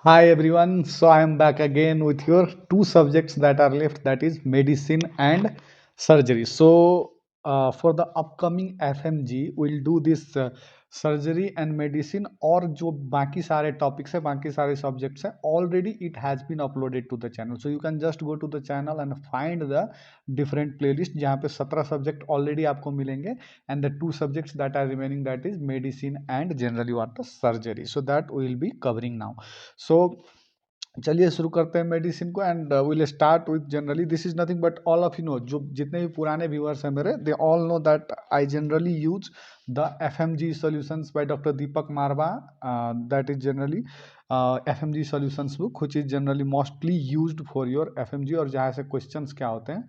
Hi everyone, so I am back again with your two subjects that are left, that is medicine and surgery. For the upcoming FMG we'll do this surgery and medicine, और जो बाकी सारे topics है, बाकी सारे subjects है, already it has been uploaded to the channel, so you can just go to the channel and find the different playlist जहाँ पे 17 subject already आपको मिलेंगे, and the two subjects that are remaining, that is medicine and generally what the surgery, so that we will be covering now. सो चलिए शुरू करते हैं medicine को, and will start with generally this is nothing but all of you know, जो जितने भी पुराने viewers हैं मेरे, they all know that I generally use the FMG solutions by doctor Deepak Marwah. That is generally FMG solutions book which is generally mostly used for your FMG, और जहाँ से questions क्या होते हैं,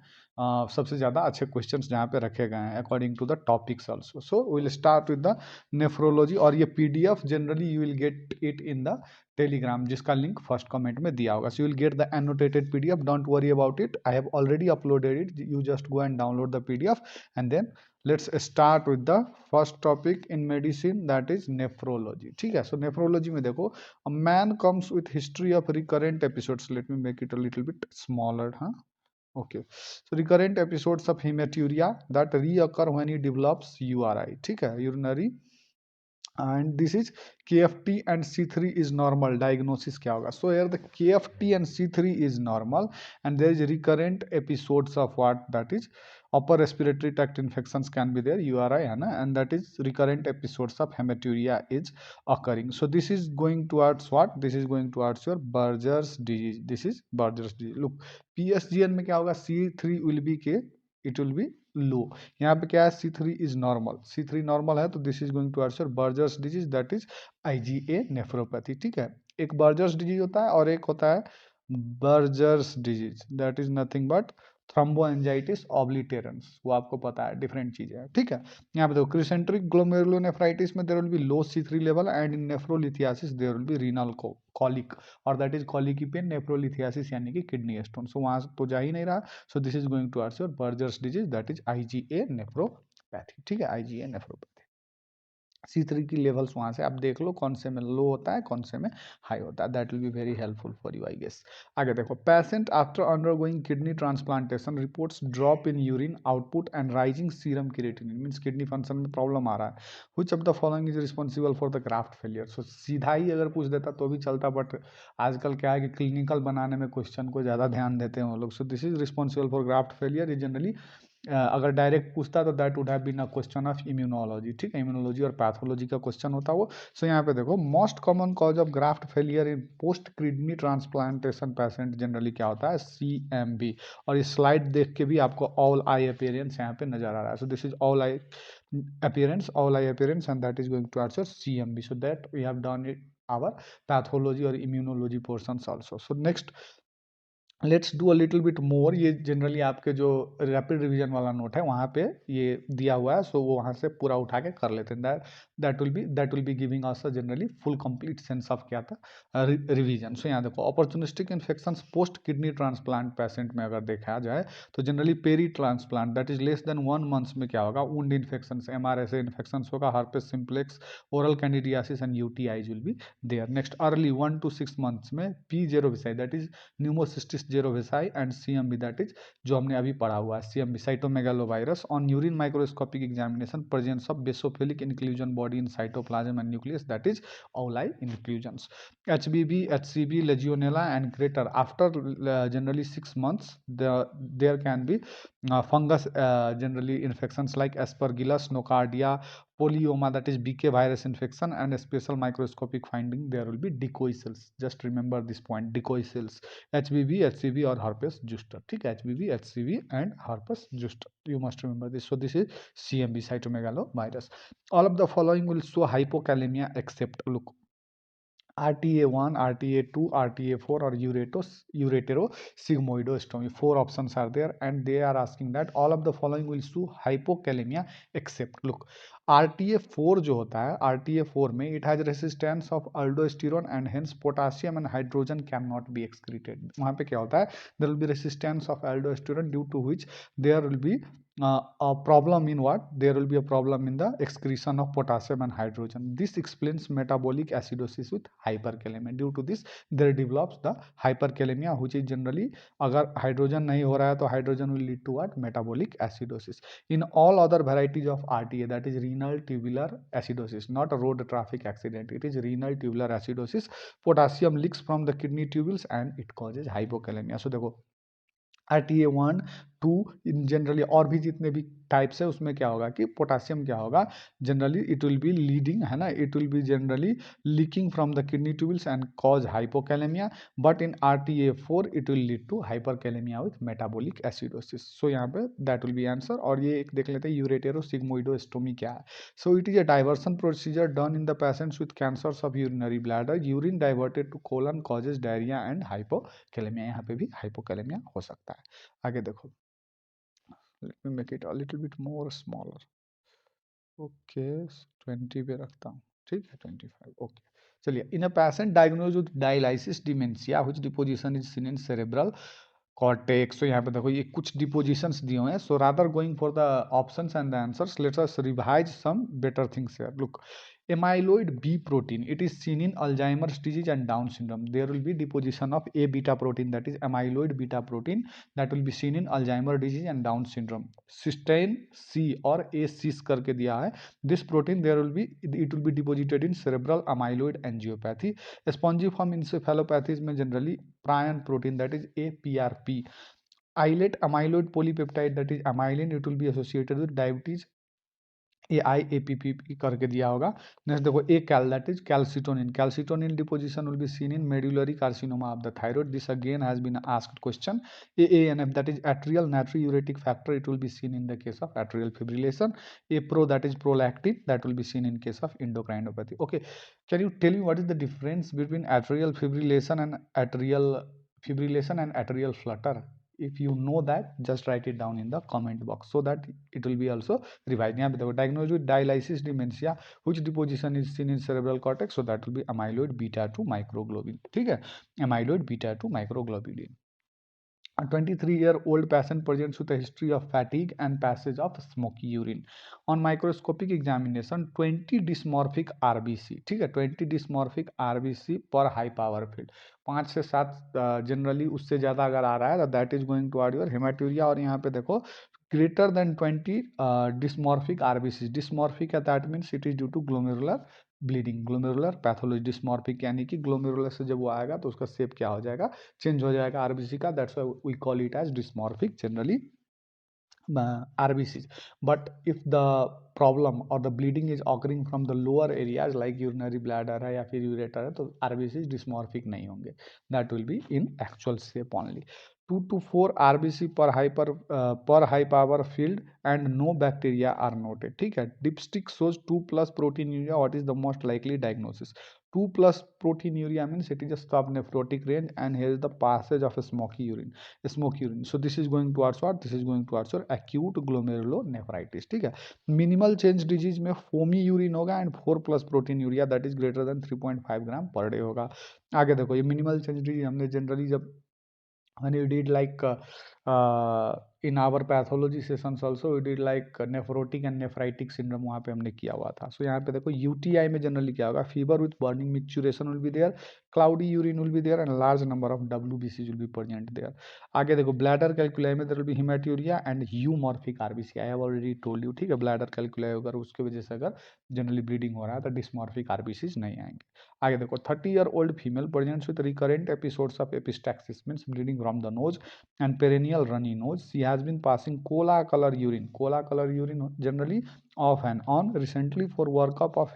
सबसे ज़्यादा अच्छे क्वेश्चंस जहाँ पे रखे गए हैं according to the topics also. So will start with the nephrology, और ये PDF generally you will get it in the Telegram, जिसका लिंक फर्स्ट कमेंट में दिया होगा. So you will get the annotated PDF, don't worry about it, I have already uploaded it, you just go and download the PDF. And then let's start with the first topic in medicine, that is nephrology. ठीक है, सो nephrology में देखो, a man comes with history of recurrent episodes. Let me make it a little bit smaller. हाँ, okay, so recurrent episodes of hematuria that reoccur when he develops URI. ठीक है, urinary, and this is KFT and C3 is normal. Diagnosis क्या होगा? So here the KFT and C3 is normal, and there is recurrent episodes of what, that is upper respiratory tract infections can be there, URI है ना, and that is recurrent episodes of hematuria is occurring. So this is going towards what? This is going towards your Buerger's disease. This is Buerger's disease. Look, PSGN में क्या होगा? C3 will be K, it will be लो. यहाँ पे क्या है? C3 is normal, C3 normal है, तो this is going to answer Berger's disease, that is IgA nephropathy. ठीक है, एक बर्जर्स डिजीज होता है और एक होता है Buerger's disease, that is nothing but thromboangiitis obliterans. वो आपको पता है, डिफरेंट चीजें हैं. ठीक है, यहाँ पे देखो, क्रिसेंट्रिक ग्लोमेरुलोनेफ्राइटिस में there will be low C3 level, and in nephrolithiasis there will be renal colic, और that is colicky pain. Nephrolithiasis यानी कि किडनी स्टोन, सो वहां तो जा ही नहीं रहा. So this is going to answer Berger's disease, that is IgA nephropathy. ठीक है, IgA नेफ्रोपैथी. C3 की लेवल्स वहां से आप देख लो, कौन से में लो होता है, कौन से में हाई होता है. That will be very helpful for you, I guess. आगे देखो, patient after undergoing kidney transplantation reports drop in urine output and rising serum creatinine. Means kidney function में प्रॉब्लम आ रहा है. Which of the following is responsible for the graft failure. So सीधा ही अगर पूछ देता तो भी चलता, बट आजकल क्या है कि क्लिनिकल बनाने में क्वेश्चन को ज़्यादा ध्यान देते हैं वो लोग. So this is responsible for graft failure. ये जनरली अगर डायरेक्ट पूछता तो that would have been a question of immunology. ठीक है, इम्यूनोलॉजी और पैथोलॉजी का क्वेश्चन होता वो. सो यहाँ पे देखो, most common cause of graft failure in post kidney transplantation patient generally क्या होता है? CMV. और ये स्लाइड देख के भी आपको ऑल आई अपीयरेंस यहाँ पे नजर आ रहा है. So this is owl eye appearance and that is going to answer CMV. So that we have done it our pathology और immunology portions also. So next let's do a little bit more. ये generally आपके जो rapid revision वाला note है वहाँ पे ये दिया हुआ है, सो वो वहाँ से पूरा उठा के कर लेते हैं. That will be giving us generally full complete sense of क्या था, रिवीजन. सो यहाँ देखो, opportunistic infections post kidney transplant patient में अगर देखा जाए तो generally peri transplant, that is less than 1 months में क्या होगा? वुंड इन्फेक्शन, MRSA इन्फेक्शन होगा, herpes simplex, oral candidiasis and UTIs will be there. Next, early 1 to 6 months में P0 that is pneumocystis jirovecii and CMV, that is जो हमने अभी पढ़ा हुआ है, CMV cytomegalovirus. On urine microscopic examination presence of basophilic inclusion body in cytoplasm and nucleus, that is alloy inclusions. HBV, HCV, Legionella and Crater. After generally 6 months, there can be fungus, generally infections like Aspergillus, Nocardia, polyoma, that is BK virus infection, and a special microscopic finding there will be decoy cells. Just remember this point, decoy cells. HBV, HCV or herpes zoster. ठीक है, HBV, HCV and herpes zoster. You must remember this. So this is CMV, cytomegalovirus. All of the following will show hypokalemia except, look, RTA1, RTA2, RTA4 or ureterosigmoidostomy. 4 options are there, and they are asking that all of the following will show hypokalemia except. Look, RTA4 जो होता है, RTA4 में it has resistance of aldosterone and hence potassium and hydrogen can not be excreted. वहाँ पे क्या होता है, there will be resistance of aldosterone due to which there will be a problem in what, there will be a problem in the excretion of potassium and hydrogen. This explains metabolic acidosis with hyperkalemia. Due to this there develops the hyperkalemia, which is generally, अगर hydrogen नहीं हो रहा है तो hydrogen will lead to what, metabolic acidosis. In all other varieties of RTA, that is renal tubular acidosis, not a road traffic accident, it is renal tubular acidosis, potassium leaks from the kidney tubules and it causes hypokalemia. So देखो RTA1 2 इन generally और भी जितने भी types है उसमें क्या होगा कि पोटासियम क्या होगा, generally it will be leading, है ना, it will be generally leaking from the kidney tubules and cause hypokalaemia, but in RTA4 it will lead to hyperkalaemia with metabolic acidosis. So यहाँ पे दैट विल बी आंसर। और ये एक देख लेते हैं यूरेटेरोसिग्मोइडोस्टोमी क्या है। So it is a diversion procedure done in the patients with cancers of urinary bladder, urine diverted to colon causes diarrhoea and hypokalaemia. यहाँ पे भी हाइपोकैलेमिया हो सकता है। आगे देखो, let me make it a little bit more smaller. Okay 20 पे रखता हूँ, ठीक है 25, ओके। चलिए, in a patient diagnose with dialysis dementia which deposition is seen in cerebral cortex. तो यहाँ पे देखो ये कुछ डिपोजिशंस दिए हुए हैं। So rather going for the options and the answers, let's us revise some better things here. Look, amyloid B protein, it is seen in Alzheimer's disease and Down syndrome. There will be deposition of A beta protein, that is amyloid beta protein, that will be seen in Alzheimer's disease and Down syndrome. Cysteine C और A6 करके दिया है, this protein there will be, it will be deposited in cerebral amyloid angiopathy. Spongiform encephalopathies में generally prion protein, that is APRP. Islet amyloid polypeptide, that is amylin, it will be associated with diabetes, AIAPP करके दिया होगा। Next देखो A cal, that is calcitonin, calcitonin deposition will be seen in medullary carcinoma of the thyroid, this again has been asked question. AANF, that is atrial natriuretic factor, it will be seen in the case of atrial fibrillation. APRO, that is prolactin, that will be seen in case of endocrinopathy. Okay, can you tell me what is the difference between atrial fibrillation and atrial flutter? If you know that, just write it down in the comment box so that it will be also revised. यहाँ पे देखो, diagnosed with dialysis dementia which deposition is seen in cerebral cortex, so that will be amyloid beta 2 microglobin, ठीक है, amyloid beta 2 microglobulin. A 23-year-old patient presents with a history of fatigue and passage of smoky urine. On microscopic examination, 20 dysmorphic RBC, ठीक है, 20 dysmorphic RBC पर high power field, 5 से 7 generally उससे ज़्यादा अगर आ रहा है तो that is going to your haematuria. और यहाँ पे देखो greater than 20 dysmorphic RBC, dysmorphic है that means it is due to glomerular bleeding, glomerular pathology. Dysmorphic यानी कि ग्लोमेरुलर से जब वो आएगा तो उसका शेप क्या हो जाएगा, चेंज हो जाएगा आरबीसी का, that's why we call it as dysmorphic generally RBCs. But if the problem or the bleeding is occurring from the lower areas like urinary bladder है या फिर ureter है तो RBCs dysmorphic नहीं होंगे, that will be in actual shape only. 2 to 4 RBC per high power field and no bacteria are noted, ठीक है। Dipstick shows 2 plus proteinuria, what is the most likely diagnosis? 2 plus proteinuria means it is a subnephrotic range and here is the passage of a smoky urine, so this is going towards what, this is going towards your acute glomerulonephritis, ठीक है। Minimal change disease में foamy urine होगा and 4 plus protein urea, that is greater than 3.5 gram per day होगा। आगे देखो, ये minimal change disease हमने generally जब when you did like in our pathology sessions also we did like nephrotic and nephritic syndrome, वहाँ पे हमने किया हुआ था। सो यहाँ पे देखो UTI में जनरली क्या होगा, fever with burning micturition will be there, cloudy urine will be there and large number of WBC will be present there. आगे देखो, ब्लैडर कैलकुलाई में there will be haematuria and eumorphic RBC, I have already told you, ठीक है। Bladder calculi अगर उसके वजह से अगर जनरली ब्लीडिंग हो रहा है तो डिस्मॉर्फिक RBCs नहीं आएंगे। आगे देखो, 30-year-old female presents with recurrent episodes of epistaxis means bleeding from the nose and perennial runny nose. She has been passing cola color urine generally off and on. Recently, for workup of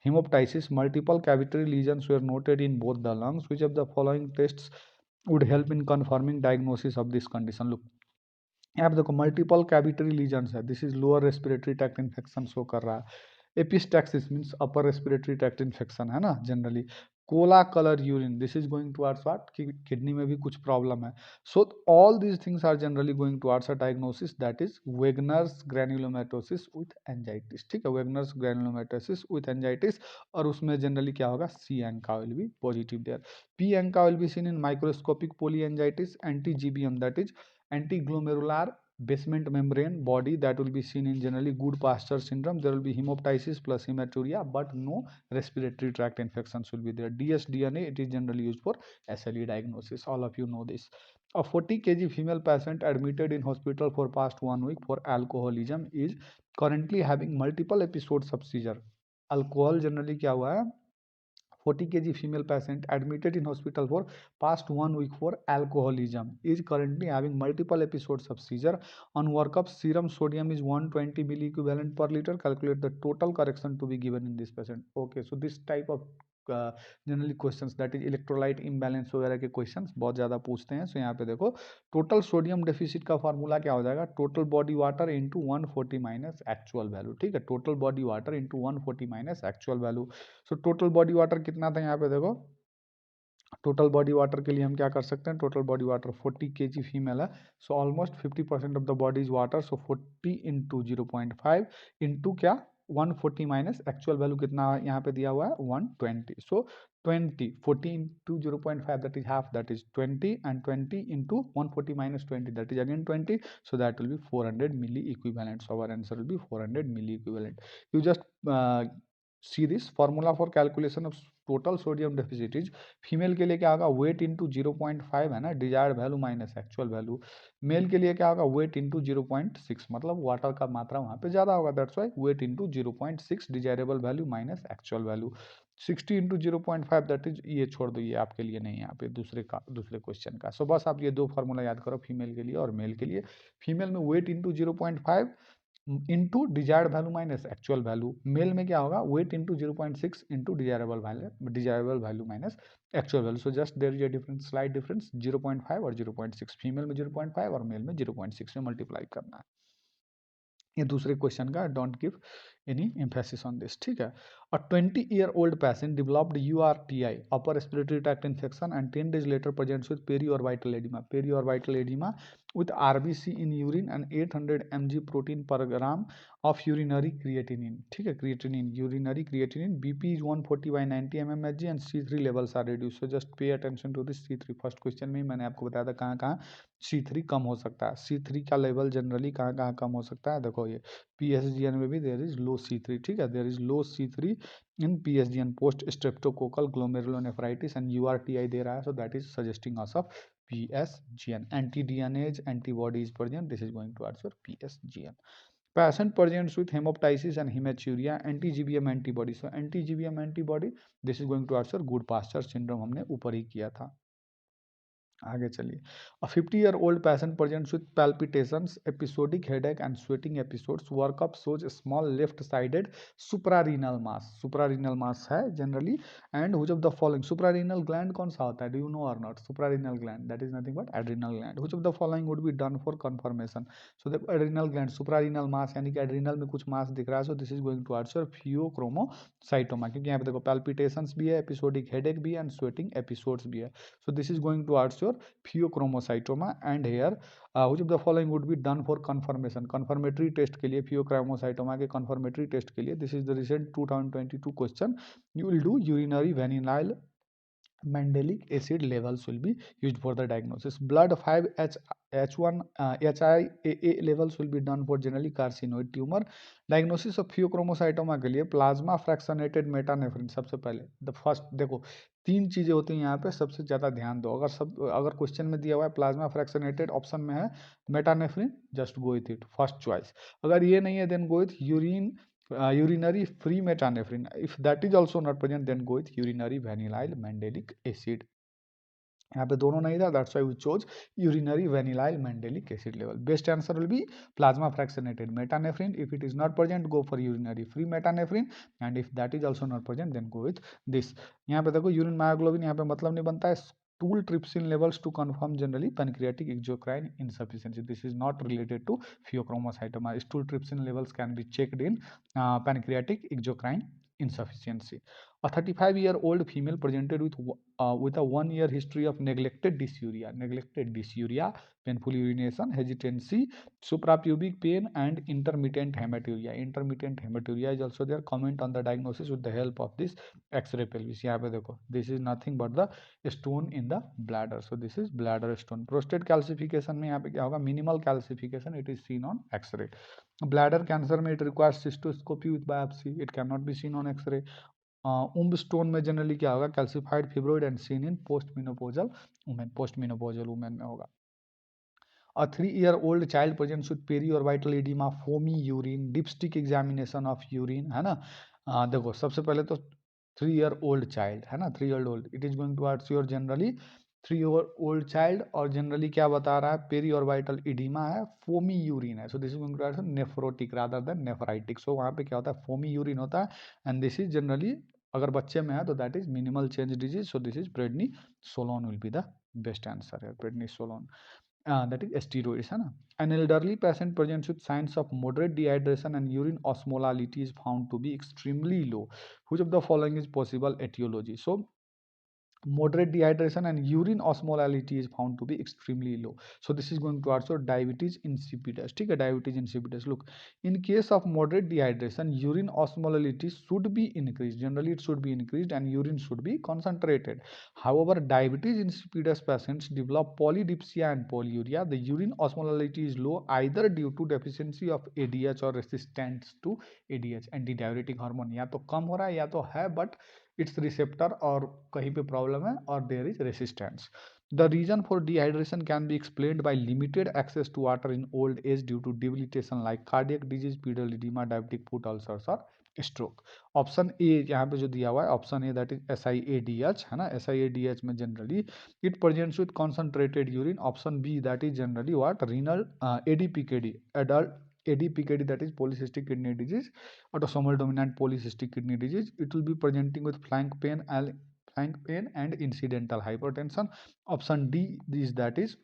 hemoptysis, multiple cavitary lesions were noted in both the lungs. Which of the following tests would help in confirming diagnosis of this condition? Look, यहाँ पे देखो multiple cavitary lesions है, this is lower respiratory tract infection show कर रहा है। Epistaxis means upper respiratory tract infection है ना generally. Cola colour urine, this is going towards what, कि किडनी में भी कुछ प्रॉब्लम है. So all these things are generally going towards a diagnosis that is Wegener's granulomatosis with angiitis. ठीक है, वेगनर्स granulomatosis with एंजाइटिस. और उसमें जनरली क्या होगा, C ANCA will be positive there. P ANCA will be seen in microscopic polyangiitis. Anti GBM that is anti glomerular basement membrane body, that will be seen in generally good pasture syndrome. There will be hemoptysis plus hematuria, but no respiratory tract infections will be there. dsDNA, it is generally used for SLE diagnosis. All of you know this. A 40 kg female patient admitted in hospital for past 1 week for alcoholism is currently having multiple episodes of seizure. Alcohol generally क्या हुआ है, 40 kg female patient admitted in hospital for past 1 week for alcoholism is currently having multiple episodes of seizure. On workup, serum sodium is 120 milliequivalent per liter. Calculate the total correction to be given in this patient. Okay, so this type of generally questions that is electrolyte imbalance वगैरह के questions बहुत ज़्यादा पूछते हैं. सो यहाँ पे देखो, total sodium deficit का फॉर्मूला क्या हो जाएगा, total body water into 140 minus actual value. ठीक है, total body water into 140 minus actual value. So total body water कितना था, यहाँ पे देखो, टोटल बॉडी वाटर के लिए हम क्या कर सकते हैं, total body water 40 kg female है. So almost 50% of the body is water. So 40 into 0.5 into क्या, 140 माइनस एक्चुअल वैल्यू कितना यहाँ पे दिया हुआ है, 120. So 20, 40 into 0.5 that is half, that is 20, and 20 into 140 minus 20 that is again 20. So that will be 400 milli equivalent. So our answer will be 400 milli equivalent. You just see this formula for calculation of total sodium deficit is, female के लिए क्या होगा, weight into 0.5 है ना, desired value minus actual value. Male के लिए क्या होगा, वेट इंटू 0.6, मतलब वाटर का मात्रा वहाँ पे ज़्यादा होगा, that's why wait into 0.6 desirable value minus actual value. 60 into 0.5 that is, ये छोड़ दो, ये आपके लिए नहीं है यहाँ पे, दूसरे क्वेश्चन का. सो बस आप ये दो फार्मूला याद करो, फीमेल के लिए और मेल के लिए. फीमेल में weight into 0.5 into desired value minus actual value. Male में क्या होगा, weight into 0.6 into desirable value minus actual value. So just there is a difference, slight difference, 0.5 और 0.6. फीमेल में 0.5 और मेल में 0.6 में मल्टीप्लाई करना है. ये दूसरे क्वेश्चन का, don't give any emphasis on this. ठीक है, अ 20-year-old patient developed URTI, upper respiratory tract infection, and 10 days later presents with periorbital edema with RBC in urine and 800 mg protein per gram of urinary creatinine. ठीक है, creatinine, urinary creatinine, BP is 140 by 90 mmHg and C3 levels are reduced. So just pay attention to this C3. First question में मैंने आपको बताया था कहाँ कहाँ C3 कम हो सकता है. C3 का लेवल जनरली कहाँ कहाँ कम हो सकता है, देखो ये PSGN में भी देयर इज लो C3. ठीक है, there is low C3 in PSGN, post streptococcal glomerulonephritis, and URTI दे रहा है. So that is suggesting us of PSGN. Anti DNase antibodies present, this is going to answer PSGN. Patient presents with hemoptysis and hematuria, anti-GBM antibody. So anti-GBM antibody, this is going to answer good pasture syndrome, हमने ऊपर ही किया था. आगे चलिए. अ 50-year-old patient presents with palpitations, episodic headache and sweating episodes. Workup shows a small left-sided suprarenal mass है generally. And which of the following, suprarenal gland कौन सा होता है, do you know or not? Suprarenal gland, that is nothing but adrenal gland. Which of the following would be done for confirmation? So देखो, adrenal gland, suprarenal mass यानी कि adrenal में कुछ mass दिख रहा है. So this is going to answer pheochromocytoma, क्योंकि यहाँ पे देखो palpitations भी है, episodic headache भी है, and sweating episodes भी है. So this is going to answer pheochromocytoma. And here which of the following would be done for confirmation, confirmatory test के लिए, pheochromocytoma के confirmatory test के लिए, this is the recent 2022 question. You will do urinary vanillin Mandelic acid levels will be used for the diagnosis. Blood 5-H1 HIAA levels will be done for generally carcinoid tumor. Diagnosis of pheochromocytoma के लिए plasma फ्रैक्शनेटेड मेटानेफ्रिन. सबसे पहले the first देखो, तीन चीजें होती हैं यहाँ पे, सबसे ज्यादा ध्यान दो. अगर क्वेश्चन में दिया हुआ है प्लाज्मा फ्रैक्शनेटेड, ऑप्शन में है metanephrine, just go with it, first choice. अगर ये नहीं है then go with urinary free metanephrine. If that is also not present, then go with urinary vanillyl mandelic acid. यहाँ पे दोनों नहीं था, that's why we chose urinary vanillyl mandelic acid level. Best answer will be plasma fractionated metanephrine. If it is not present, go for urinary free metanephrine, and if that is also not present, then go with this. यहाँ पे देखो urine myoglobin यहाँ पे मतलब नहीं बनता है. Stool trypsin levels to confirm generally pancreatic exocrine insufficiency. This is not related to pheochromocytoma. Stool trypsin levels can be checked in pancreatic exocrine insufficiency. A 35-year-old female presented with a 1 year history of neglected dysuria, painful urination, hesitancy, suprapubic pain, and intermittent hematuria. Intermittent hematuria is also there. Comment on the diagnosis with the help of this X-ray pelvis. यहाँ पे देखो, this is nothing but the stone in the bladder. So this is bladder stone. Prostate calcification में यहाँ पे क्या होगा? Minimal calcification. It is seen on X-ray. Bladder cancer में it requires cystoscopy with biopsy. It cannot be seen on X-ray. Womb stone में generally क्या होगा? Calcified fibroid and seen in post menopausal women में होगा. A 3-year-old child presents with periorbital edema, foamy urine, dipstick examination of urine, है ना. देखो सबसे पहले तो 3-year-old child है ना, 3-year-old it is going to ask your generally 3-year-old child और जनरली क्या बता रहा है? पेरीऑर्बिटल इडीमा है, फोमी यूरिन है. So this is going to answer nephrotic rather than nephritic. So वहाँ पे क्या होता है? फोमी यूरिन होता है एंड दिस इज जनरली अगर बच्चे में है तो that is minimal change disease. So this is prednisolone will be the best answer है. प्रेडनी सोलोन that is steroids है ना. An elderly patient presents with signs of moderate dehydration and urine osmolality is found to be extremely low. Which of the following is possible etiology? So moderate dehydration and urine osmolality is found to be extremely low. So this is going to also diabetes insipidus. ठीक है, diabetes insipidus. Look, in case of moderate dehydration, urine osmolality should be increased. Generally, it should be increased and urine should be concentrated. However, diabetes insipidus patients develop polydipsia and polyuria. The urine osmolality is low either due to deficiency of ADH or resistance to ADH. Antidiuretic hormone या तो कम हो रहा है या तो है but it's receptor और कहीं पे प्रॉब्लम है और there is resistance. The reason for dehydration can be explained by limited access to water in old age due to debilitation like cardiac disease, pedal oedema, diabetic foot ulcers और stroke. Option A यहाँ पे जो दिया हुआ है option A that is SiADH है ना. SiADH में generally it presents with concentrated urine. Option B that is generally what renal ADPKD adult ADPKD that is polycystic kidney disease, autosomal dominant polycystic kidney disease. It will be presenting with flank pain and incidental hypertension. Option D is that is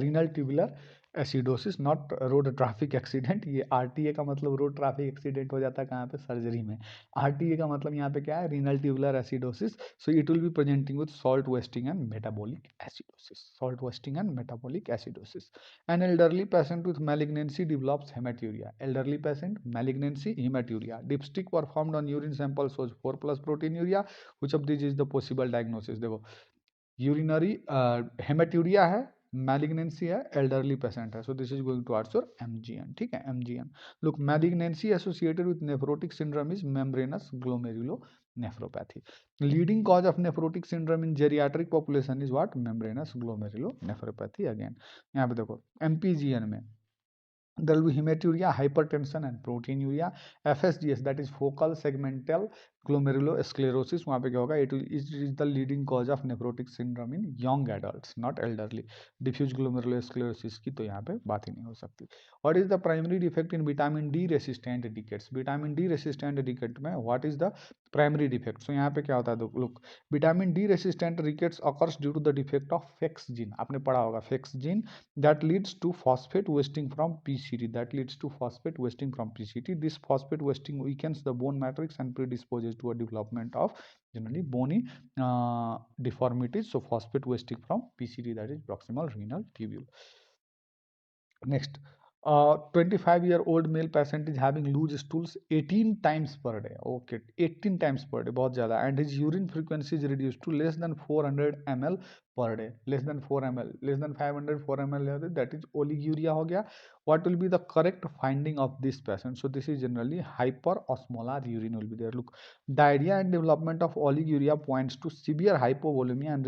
renal tubular acidosis not road traffic accident. ये RTA का मतलब road traffic accident हो जाता है कहाँ पे? Surgery में. RTA का मतलब यहाँ पे क्या है? Renal tubular acidosis. So it will B presenting with salt wasting and metabolic acidosis. Salt wasting and metabolic acidosis. An elderly patient with malignancy develops hematuria. Elderly patient, malignancy, hematuria. Dipstick performed on urine sample shows 4+ proteinuria. Which of these is the possible diagnosis? देखो urinary haematuria है, malignancy है, elderly patient है. So this is going to answer MGN. ठीक है, MGN. Look, malignancy associated with nephrotic syndrome is membranous glomerulonephropathy. Leading cause of nephrotic syndrome in geriatric population is what? Membranous glomerulonephropathy. Again यहाँ पे देखो MPGN में there will be hematuria, hypertension and proteinuria. FSGS that is focal segmental glomerulosclerosis. वहाँ पे क्या होगा? It is the leading cause of nephrotic syndrome in young adults, not elderly. Diffuse glomerulosclerosis की तो यहाँ पे बात ही नहीं हो सकती. What is the primary defect in vitamin D resistant rickets? Vitamin D resistant ricket में what is the primary defect? So यहाँ पे क्या होता है? Look, vitamin D resistant rickets occurs due to the defect of FEX gene. आपने पढ़ा होगा FEX gene that leads to phosphate wasting from PCT. This phosphate wasting weakens the bone matrix and predisposes to a development of generally bony deformities. So phosphate wasting from PCT, that is proximal renal tubule. Next, 25-year-old male patient is having loose stools 18 times per day. Okay, 18 times per day, बहुत ज़्यादा. And his urine frequency is reduced to less than 400 ml per day. Less than 4 ml, less than 500, 4 ml, that is oliguria हो गया. What will be the correct finding of this patient? So this is generally hyperosmolar urine will be there. Look, diarrhea and development of oliguria points to severe hypovolemia and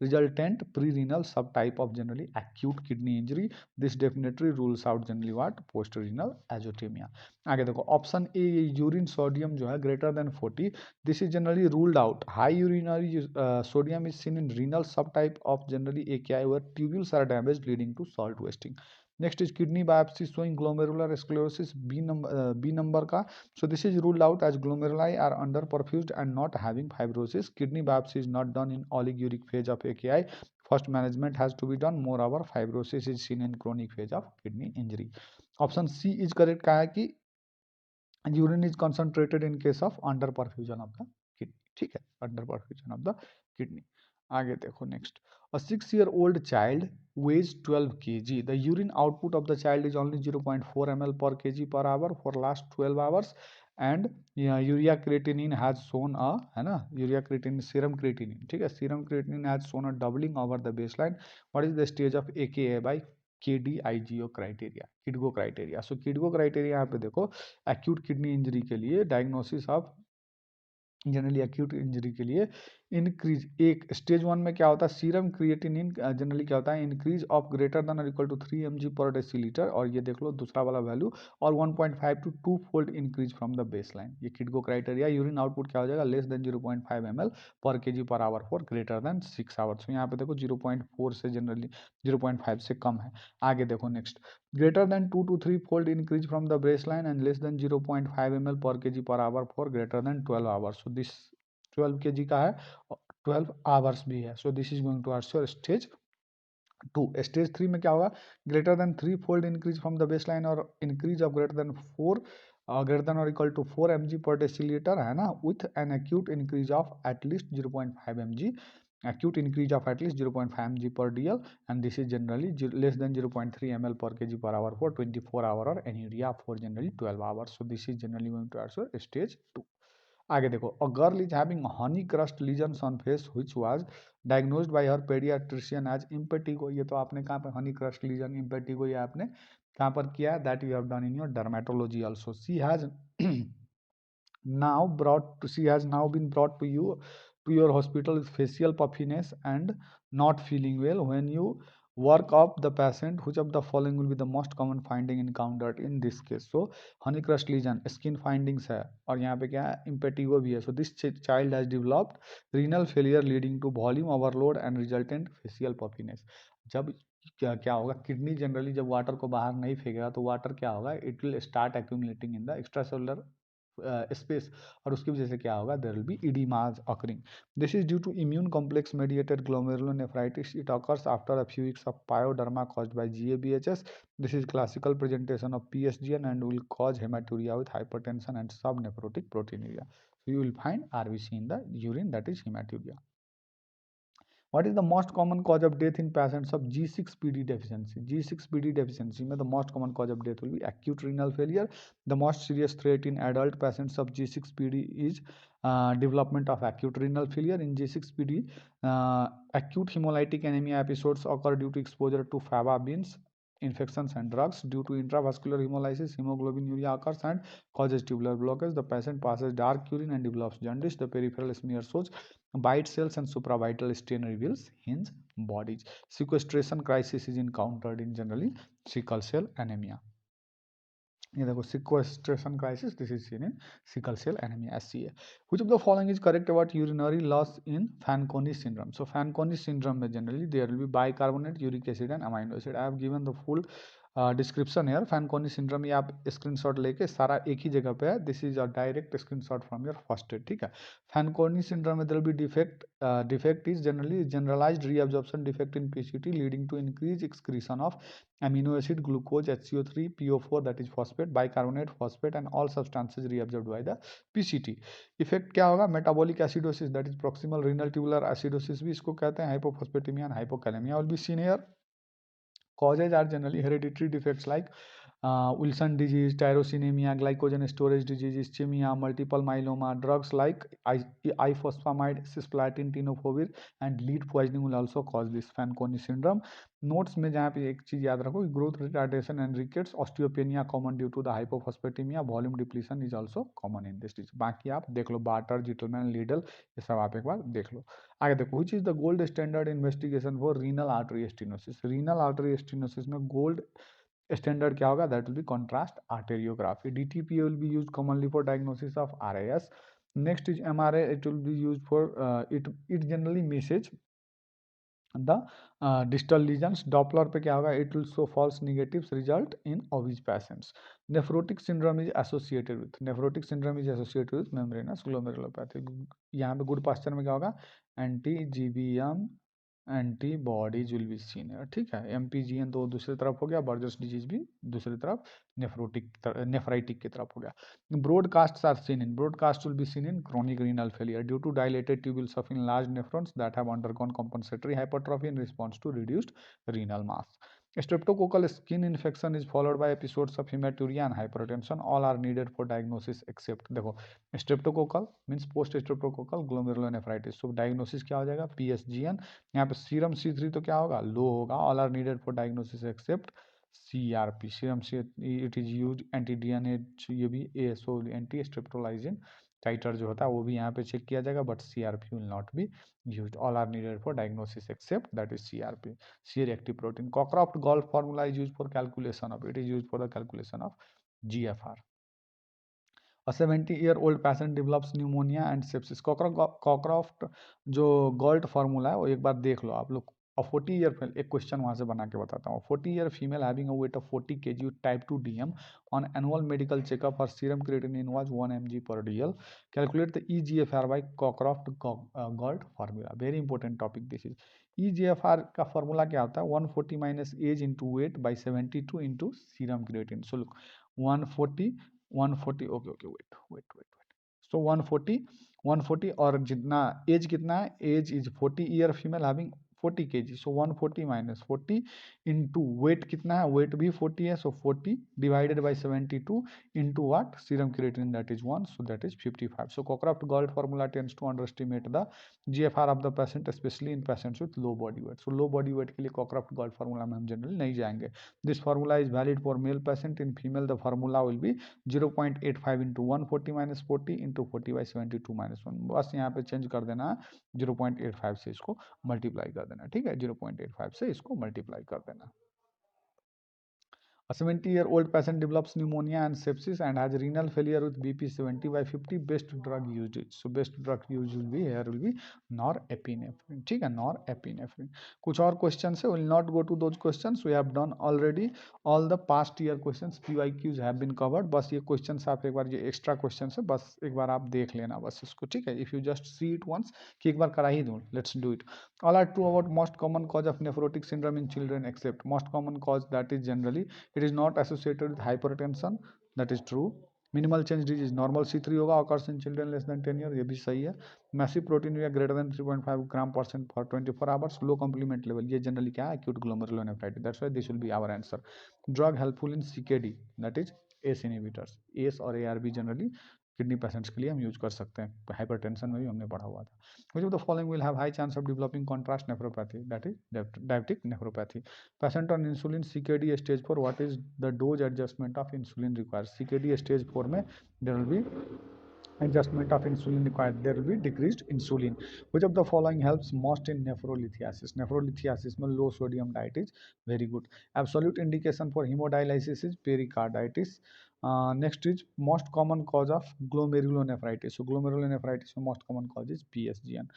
resultant pre-renal subtype of generally acute kidney injury. This definitely rules out generally what? Post-renal azotemia. आगे देखो option A, urine sodium जो है greater than 40. This is generally ruled out. High urinary sodium is seen in renal subtype of generally AKI where tubules are damaged leading to salt wasting. Next is kidney biopsy showing glomerular sclerosis B number का. So this is ruled out as glomeruli are under perfused and not having fibrosis. Kidney biopsy is not done in oliguric phase of AKI. First management has to be done. Moreover, fibrosis is seen in chronic phase of kidney injury. Option C is correct. क्या है कि urine is concentrated in case of under perfusion of the kidney, ठीक है, under perfusion of the kidney. आगे देखो next, a 6-year-old child weighs 12 kg, the urine output of the child is only 0.4 ml per kg per hour for last 12 hours and urea creatinine has shown a, है ना, urea creatinine serum creatinine, ठीक है, serum creatinine has shown a doubling over the baseline, what is the stage of AKA by KDIGO criteria, KDIGO criteria. So KDIGO criteria यहाँ पे देखो, acute kidney injury के लिए diagnosis of generally acute injury के लिए increase, एक stage 1 में क्या होता है, सीरम क्रिएटिनिन जनरली क्या होता है, इंक्रीज ऑफ ग्रेटर देन और इक्वल टू 3 mg पर डेसीलीटर, और ये देख लो दूसरा वाला वैल्यू, और 1.5 to 2 fold increase from the baseline, ये किडगो क्राइटेरिया। यूरिन आउटपुट क्या हो जाएगा, लेस देन 0.5 ml पर kg पर hour for greater than 6 hours. यहाँ पे देखो 0.4 से जनरली 0.5 से कम है। आगे देखो next, greater than 2 to 3 fold increase from the baseline and less than 0.5 ml per kg per hour for greater than 12 hours, so this 12 kg का है, 12 hours भी है, so this is going to answer stage 2। Stage 3 में क्या होगा, greater than 3 fold increase from the baseline और increase of greater than 4 greater than और equal to 4 mg पर डेसीलीटर, है ना, with an acute increase of at least 0.5 mg, acute increase of at least 0.5 mg per dl, and this is generally less than 0.3 ml per kg per hour for 24 hour or anuria for generally 12 hours, so this is generally going to answer stage 2। आगे देखो, a girl is having honey crust lesions on face which was diagnosed by her paediatrician as impetigo, ये तो आपने कहाँ पे Honey crust legion impetigo ये आपने कहाँ पर किया है, that you have done in your dermatology also. She has she has now been brought to you to your hospital with facial puffiness and not feeling well. When you work up the patient, which of the following will be the most common finding encountered in this case? So honey crust lesion skin findings है, और यहाँ पे क्या है, impetigo भी है। So this child has developed renal failure leading to volume overload and resultant facial puffiness। जब क्या क्या होगा, किडनी जनरली जब वाटर को बाहर नहीं फेंकेगा तो वाटर क्या होगा, it will start accumulating in the extracellular space, और उसकी वजह से क्या होगा, there will be oedemas occurring. This is due to immune complex mediated glomerulonephritis, it occurs after a few weeks of pyoderma caused by GABHS। This is classical presentation of PSGN and will cause hematuria with hypertension and subnephrotic proteinuria, so you will find RBC in the urine, that is hematuria। What is the most common cause of death in patients of G6PD deficiency? G6PD deficiency में the most common cause of death will be acute renal failure. The most serious threat in adult patients of G6PD is development of acute renal failure. In G6PD, acute hemolytic anemia episodes occur due to exposure to fava beans, infections and drugs. Due to intravascular hemolysis, hemoglobinuria occurs and causes tubular blockage. The patient passes dark urine and develops jaundice. The peripheral smear shows bite cells and supravital stain reveals hinge bodies. Sequestration crisis is encountered in generally sickle cell anemia। ये देखो sequestration crisis, this is seen in sickle cell anemia SCA। Which of the following is correct about urinary loss in Fanconi syndrome? So Fanconi syndrome में generally there will be bicarbonate, uric acid and amino acid। I have given the full description है। Fanconi syndrome ये आप screenshot लेके सारा एक ही जगह पे है, this is a direct screenshot from your first aid, ठीक है। फैनकोनी सिंड्रोम में there will be defect is generally generalised reabsorption defect in PCT leading to increase excretion of amino acid, glucose, HCO3, PO4 that is phosphate, bicarbonate, phosphate and all substances reabsorbed by the PCT। Effect क्या होगा, metabolic acidosis that is proximal renal tubular acidosis भी इसको कहते हैं, hypophosphataemia and hypokalaemia will be seen here. Causes are generally hereditary defects like Wilson disease, tyrosinemia, glycogen storage disease, ischemia, multiple myeloma. Drugs like ifosfamide, cisplatin, tenofovir, and lead poisoning will also cause this Fanconi syndrome। Notes में जहाँ पे एक चीज़ याद रखो, growth retardation and rickets, osteopenia common due to the hypophosphataemia, volume depletion is also common in this disease. बाकी आप देख लो, बार्टर, जिटलमैन, लीडल, ये सब आप एक बार देख लो। आगे देखो, which is the gold standard investigation for renal artery stenosis? Renal artery stenosis में गोल्ड स्टैंडर्ड क्या होगा, that will be contrast arteriography. DTPA will be use commonly for diagnosis of RAS। Next is MRA, it will be use for it generally misses the distal lesions. Doppler पे क्या होगा, it will show false negatives result in obese patients. Nephrotic syndrome is associated with membranous glomerulopathy. यहाँ पे good pasture में क्या होगा, anti GBM antibodies will be scene है, ठीक है। एमपीजीएन तो दूसरी तरफ हो गया, बर्जर्स डिजीज भी दूसरी तरफ, नेफ्राइटिक की तरफ हो गया। Broadcast are seen in, broadcast will be seen in chronic renal failure due to dilated tubules of in large nephrons that have undergone compensatory hypertrophy in response to reduced renal mass. Streptococcal skin infection is followed by episodes of hematuria and hypertension. All are needed for diagnosis except, देखो streptococcal means post streptococcal glomerulonephritis, so diagnosis क्या हो जाएगा, पीएसजीएन। यहाँ पे serum C3 तो क्या होगा, low होगा। All are needed for diagnosis except CRP, serum C, it is use anti DNA, ये भी एएसओ एंटी स्ट्रेप्टोलाइजिन टाइटर जो होता है वो भी यहाँ पे चेक किया जाएगा, but CRP will not be used. All are needed for diagnosis except that is CRP, C reactive protein. Cockcroft Gault formula is used for calculation of, it is used for the calculation of GFR. A 70-year-old patient develops pneumonia and sepsis. कॉकरॉफ्ट जो गॉल्ट formula है वो एक बार देख लो आप लोग। अ 40 year, एक question वहाँ से बना के बताता हूँ। 40-year female having a weight of 40 kg with type 2 DM on annual medical checkup, her serum creatinine was 1 mg per dl. Calculate the EGFR by Cockcroft Gault formula. Very important topic this is. EGFR का formula क्या होता है, 140 minus age into weight by 72 into serum creatine. So look 140, 140, okay okay, weight weight weight weight, so 140, 140 और जितना age, कितना है age is 40 year, female having 40 kg, so 140 minus 40 into weight कितना है, वेट भी 40 है, so 40 divided by 72 into what, serum creatinine that is 1, so that is 55. So Cockcroft Gault formula tends to underestimate the GFR of the patient specially in patients with low body weight. So low body weight के लिए कॉकरॉफ्ट Gault formula में हम generally नहीं जाएंगे। This formula is valid for male patient, in female the formula will be 0.85 into 140 minus 40 into 40/72 minus 1, बस यहाँ पे change कर देना है, 0.85 से इसको मल्टीप्लाई कर देना, ठीक है, 0.85 से इसको मल्टीप्लाई कर देना। A 70-year-old patient develops pneumonia and sepsis and has renal failure with BP 70/50. Best drug used is, so best drug used will be here will be norepinephrine, ठीक है, norepinephrine. कुछ और क्वेश्चन है, will not go to those questions, we have done already all the past year questions, PYQs have been covered. बस ये question आप एक बार, ये एक्स्ट्रा क्वेश्चन है, बस एक बार आप देख लेना बस इसको, ठीक है। If you just see it once कि एक बार करा ही दूँ, let's do it. All are true about most common cause of nephrotic syndrome in children except most common cause, that is generally it is not associated with hypertension, that is true. Minimal change disease, normal C3 होगा, occurs in children less than 10 years, ये भी सही है. Massive proteinuria greater than 3.5 gram percent for 24 hours, low complement level, ये generally क्या है, acute glomerulonephritis, that's why this will be our answer. Drug helpful in CKD, that is ACE inhibitors, ACE और ARB generally kidney patients के लिए हम use कर सकते हैं, हाइपरटेंशन में भी हमने पढ़ा हुआ था. Which of the following will have high chance of developing contrast nephropathy, that is diabetic nephropathy? Patient on insulin CKD stage 4, what is the dose adjustment of insulin required? CKD stage 4 में there will be adjustment of insulin required, there will be decreased insulin. Which of the following helps most in nephrolithiasis? Nephrolithiasis में low sodium diet is very good. Absolute indication for hemodialysis is pericarditis. Next is most common cause of glomerulonephritis. So glomerulonephritis में most common cause is PSGN.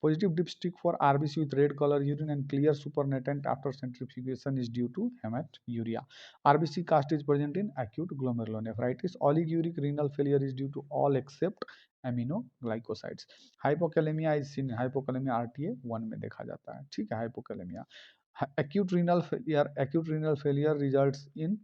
Positive dipstick for RBC with red color urine and clear supernatant after centrifugation is due to hematuria. RBC cast is present in acute glomerulonephritis. Oliguric renal failure is due to all except aminoglycosides. Hypokalemia is seen, hypokalemia RTA 1 में देखा जाता है, ठीक है, hypokalemia. Acute renal failure results in,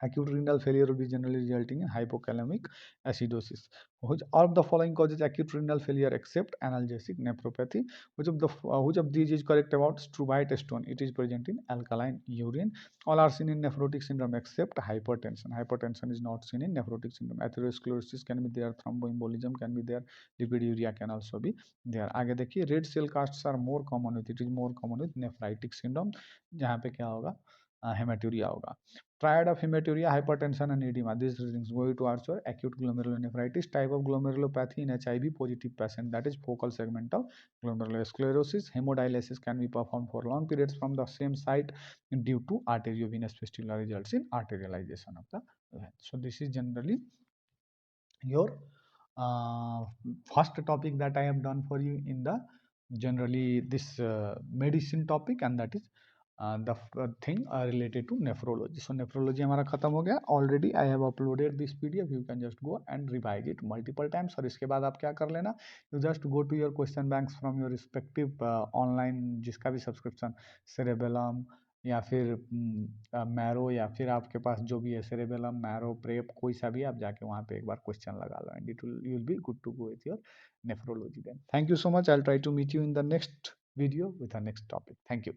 acute renal failure will be generally resulting in hypokalemic acidosis. Which of the following causes acute renal failure except analgesic nephropathy? Which of these is correct about struvite stone? It is present in alkaline urine. All are seen in nephrotic syndrome except hypertension. Hypertension is not seen in nephrotic syndrome. Atherosclerosis can be there, thromboembolism can be there, lipiduria can also be there. आगे देखिए, red cell casts are more common with, it is more common with nephritic syndrome, जहाँ पे क्या होगा, हेमेटूरिया होगा. Triad of hematuria, hypertension and edema. These things going to answer acute glomerulonephritis. Type of glomerulopathy in HIV positive patient, that is focal segmental glomerulosclerosis. Hemodialysis can be performed for long periods from the same site due to arteriovenous fistula, results in arterialization of the vein. So this is generally your uh, first topic that I have done for you in the generally this medicine topic, and that is the thing related to nephrology. So nephrology हमारा खत्म हो गया already. I have uploaded this PDF. You can just go and revise it multiple times. और इसके बाद आप क्या कर लेना, you just go to your question banks from your respective online जिसका भी सब्सक्रिप्शन, सेरेबेलम या फिर मैरो, या फिर आपके पास जो भी है सेरेबेलम, मैरो, प्रेप, कोई सा भी, आप जाके वहाँ पे एक बार क्वेश्चन लगा लो and it will you will be good to go with your nephrology then. Thank you so much. I'll try to meet you in the next video with our next topic. Thank you.